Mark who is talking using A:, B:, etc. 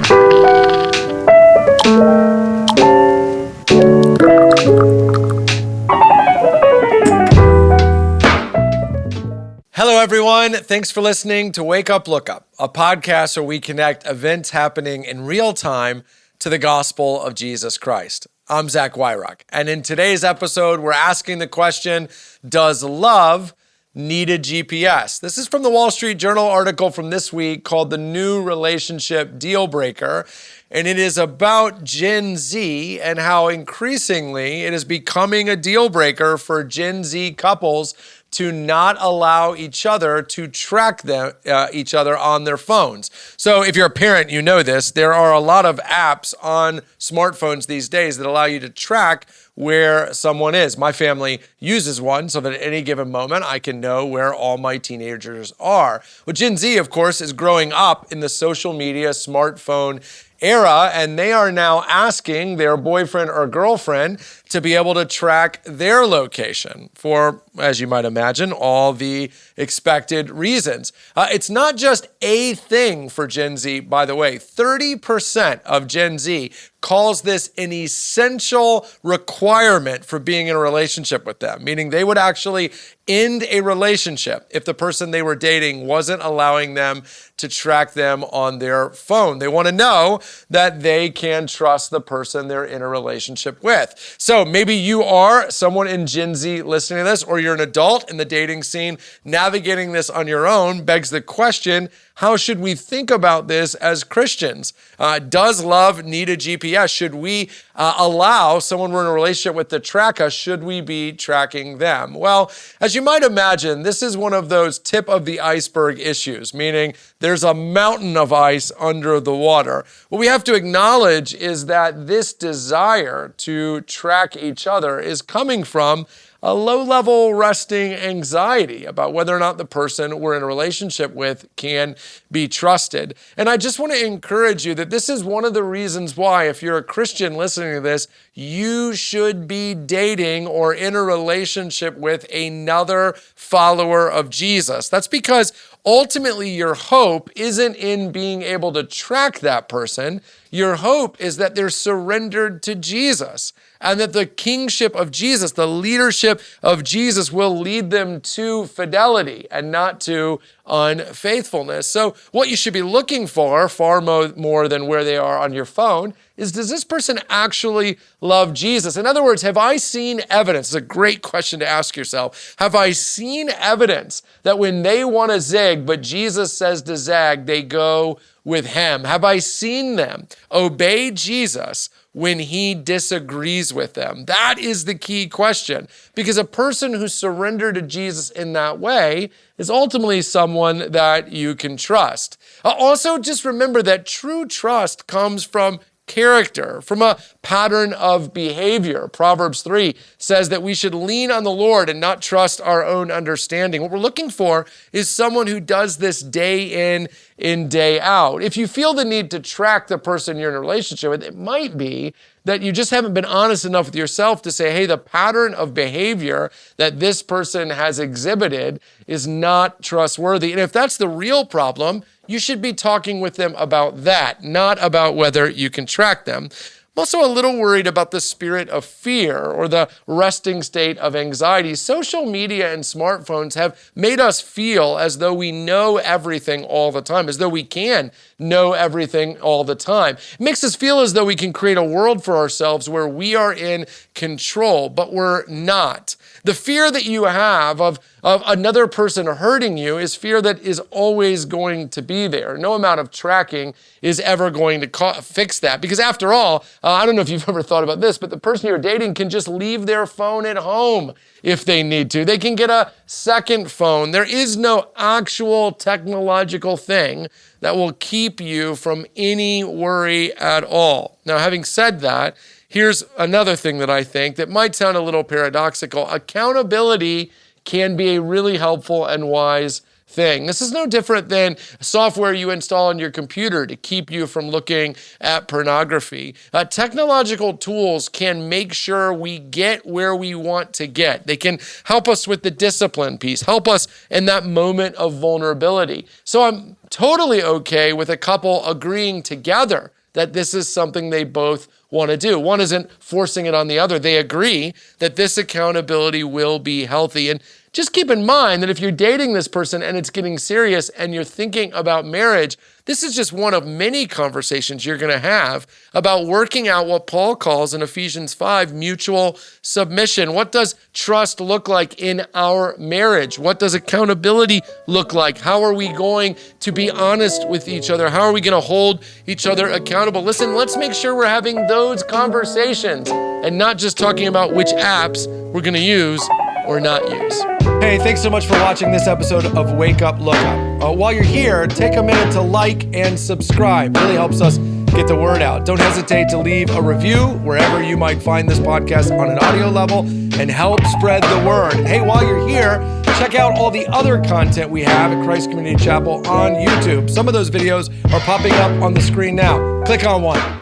A: Hello, everyone. Thanks for listening to Wake Up, Look Up, a podcast where we connect events happening in real time to the gospel of Jesus Christ. I'm Zach Wyrock, and in today's episode, we're asking the question, does love need a GPS? This is from the Wall Street Journal article from this week called The New Relationship Deal Breaker, and it is about Gen Z and how increasingly it is becoming a deal breaker for Gen Z couples to not allow each other to track each other on their phones. So if you're a parent, you know this. There are a lot of apps on smartphones these days that allow you to track where someone is. My family uses one so that at any given moment, I can know where all my teenagers are. Well, Gen Z, of course, is growing up in the social media, smartphone era, and they are now asking their boyfriend or girlfriend to be able to track their location for, as you might imagine, all the expected reasons. It's not just a thing for Gen Z, by the way. 30% of Gen Z calls this an essential requirement for being in a relationship with them, meaning they would actually end a relationship if the person they were dating wasn't allowing them to track them on their phone. They want to know that they can trust the person they're in a relationship with. So maybe you are someone in Gen Z listening to this, or you're an adult in the dating scene navigating this on your own. Begs the question, how should we think about this as Christians? Does love need a GPS? Should we allow someone we're in a relationship with to track us? Should we be tracking them? Well, as you might imagine, this is one of those tip of the iceberg issues, meaning there's a mountain of ice under the water. What we have to acknowledge is that this desire to track each other is coming from a low-level resting anxiety about whether or not the person we're in a relationship with can be trusted. And I just want to encourage you that this is one of the reasons why, if you're a Christian listening to this, you should be dating or in a relationship with another follower of Jesus. That's because ultimately your hope isn't in being able to track that person. Your hope is that they're surrendered to Jesus, and that the kingship of Jesus, the leadership of Jesus, will lead them to fidelity and not to unfaithfulness. So what you should be looking for, far more than where they are on your phone, is, does this person actually love Jesus? In other words, have I seen evidence? It's a great question to ask yourself. Have I seen evidence that when they want to zig, but Jesus says to zag, they go with him? Have I seen them obey Jesus when he disagrees with them? That is the key question, because a person who's surrendered to Jesus in that way is ultimately someone that you can trust. Also, just remember that true trust comes from character, from a pattern of behavior. Proverbs 3 says that we should lean on the Lord and not trust our own understanding. What we're looking for is someone who does this day in, day out. If you feel the need to track the person you're in a relationship with, it might be that you just haven't been honest enough with yourself to say, hey, the pattern of behavior that this person has exhibited is not trustworthy. And if that's the real problem, you should be talking with them about that, not about whether you can track them. I'm also a little worried about the spirit of fear or the resting state of anxiety. Social media and smartphones have made us feel as though we know everything all the time, as though we can know everything all the time. It makes us feel as though we can create a world for ourselves where we are in control, but we're not. The fear that you have of another person hurting you is fear that is always going to be there. No amount of tracking is ever going to fix that. Because after all, I don't know if you've ever thought about this, but the person you're dating can just leave their phone at home if they need to. They can get a second phone. There is no actual technological thing that will keep you from any worry at all. Now, having said that, here's another thing that I think that might sound a little paradoxical. Accountability can be a really helpful and wise thing. This is no different than software you install on your computer to keep you from looking at pornography. Technological tools can make sure we get where we want to get. They can help us with the discipline piece, help us in that moment of vulnerability. So I'm totally okay with a couple agreeing together that this is something they both want to do. One isn't forcing it on the other. They agree that this accountability will be healthy. And just keep in mind that if you're dating this person and it's getting serious and you're thinking about marriage, this is just one of many conversations you're going to have about working out what Paul calls in Ephesians 5, mutual submission. What does trust look like in our marriage? What does accountability look like? How are we going to be honest with each other? How are we going to hold each other accountable? Listen, let's make sure we're having those conversations and not just talking about which apps we're going to use or not use. Hey, thanks so much for watching this episode of Wake Up Look Up. While you're here, take a minute to like and subscribe. It really helps us get the word out. Don't hesitate to leave a review wherever you might find this podcast on an audio level and help spread the word. And hey, while you're here, check out all the other content we have at Christ Community Chapel on YouTube. Some of those videos are popping up on the screen now. Click on one.